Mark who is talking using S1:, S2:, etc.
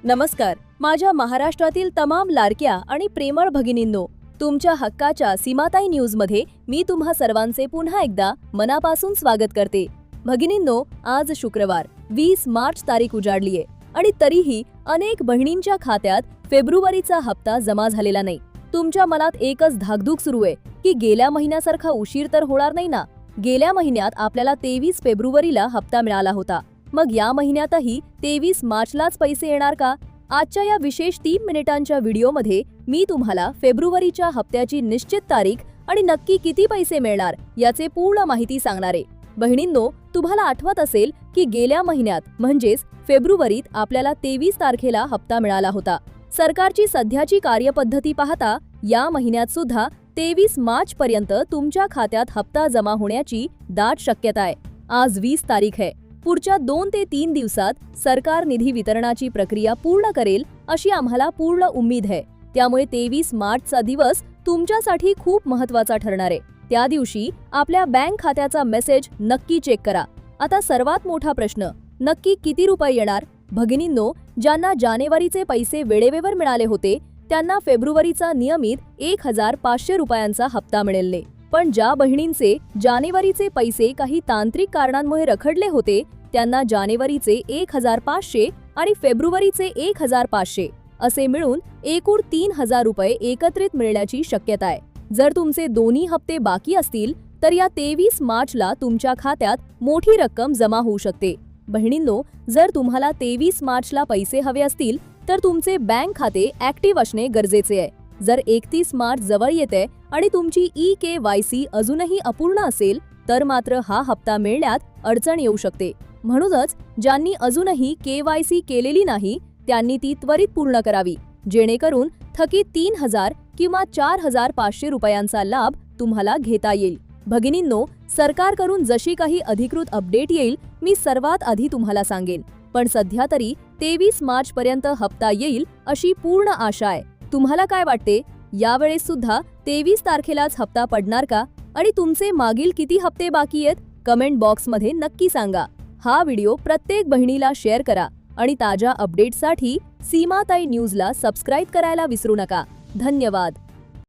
S1: नमस्कार. माझ्या महाराष्ट्रातील तमाम लाडक्या आणि प्रेमळ भगिनींनो, तुमच्या हक्काच्या सीमाताई न्यूजमध्ये मी तुम्हा सर्वांचे पुन्हा एकदा मनापासून स्वागत करते. भगिनींनो, आज शुक्रवार 20 मार्च तारीख उजाडलीये आणि तरीही अनेक बहिणींच्या खात्यात फेब्रुवारीचा हप्ता जमा झालेला नाही. तुमच्या मनात एकच धाकधूक सुरू आहे की गेल्या महिन्यासारखा उशीर तर होणार नाही ना. गेल्या महिन्यात आपल्याला 23 फेब्रुवारीला हप्ता मिळाला होता. मग या महिन्यातही 23 मार्चलाच पैसे येणार का? आजच्या या विशेष 3 मिनिटांच्या व्हिडिओमध्ये मी तुम्हाला फेब्रुवारीच्या हप्त्याची निश्चित तारीख आणि नक्की किती पैसे मिळणार याचे पूर्ण माहिती सांगणार आहे. बहिणींनो, तुम्हाला आठवत असेल की गेल्या महिन्यात म्हणजेच फेब्रुवारीत आपल्याला 23 तारखेला हप्ता मिळाला होता. सरकारची सध्याची कार्यपद्धती पाहता या महिन्यात सुद्धा 23 मार्च पर्यंत तुमच्या खात्यात हप्ता जमा होण्याची दाट शक्यता आहे. आज 20 तारीख आहे. पुढच्या 2 ते 3 दिवसात सरकार निधी वितरणाची प्रक्रिया पूर्ण करेल अशी आम्हाला पूर्ण उम्मीद आहे. त्यामुळे 23 मार्चचा दिवस तुमच्यासाठी खूप महत्त्वाचा ठरणार आहे. त्या दिवशी आपल्या बँक खात्याचा मेसेज नक्की चेक करा. आता सर्वात मोठा प्रश्न, नक्की किती रुपये येणार? भगिनींनो, ज्यांना जानेवारीचे पैसे वेळेवर मिळाले होते त्यांना फेब्रुवारीचा नियमित 1500 रुपयांचा हप्ता मिळेल. पण ज्या बहिणींचे जानेवारीचे पैसे काही तांत्रिक कारणांमुळे रखडले होते त्यांना जानेवारीचे 1500 आणि फेब्रुवारीचे 1500 असे मिळून एकूण 3000 रुपये एकत्रित मिळण्याची शक्यता आहे. जर तुमचे दोन्ही हप्ते बाकी असतील तर या 23 मार्चला तुमच्या खात्यात मोठी रक्कम जमा होऊ शकते. बहिणींनो, जर तुम्हाला 23 मार्चला पैसे हवे असतील तर तुमचे बँक खाते ऍक्टिव्ह असणे गरजेचे आहे. जर 31 मार्च जवळ येते आणि तुमची EKYC अजूनही अपूर्ण असेल तर मात्र हा हप्ता मिळण्यात अडचण येऊ शकते. म्हणूनच ज्यांनी अजूनही KYC केलेली नाही त्यांनी ती त्वरित पूर्ण करावी, जेणेकरून थकीत 3000 किंवा 4500 रुपयांचा लाभ तुम्हाला घेता येईल. भगिनींनो, सरकारकडून जशी काही अधिकृत अपडेट येईल मी सर्वात आधी तुम्हाला सांगेन. पण सध्या तरी 23 मार्च पर्यंत हप्ता येईल अशी पूर्ण आशा आहे. तुम्हाला काय वाटते? यावेळेस सुद्धा 23 तारखेलाच हप्ता पडणार का? आणि तुमचे मागील किती हप्ते बाकी आहेत? कमेंट बॉक्समध्ये नक्की सांगा. हा व्हिडिओ प्रत्येक बहिणीला शेअर करा आणि ताज्या अपडेट्ससाठी सीमाताई न्यूजला सबस्क्राईब करायला विसरू नका. धन्यवाद.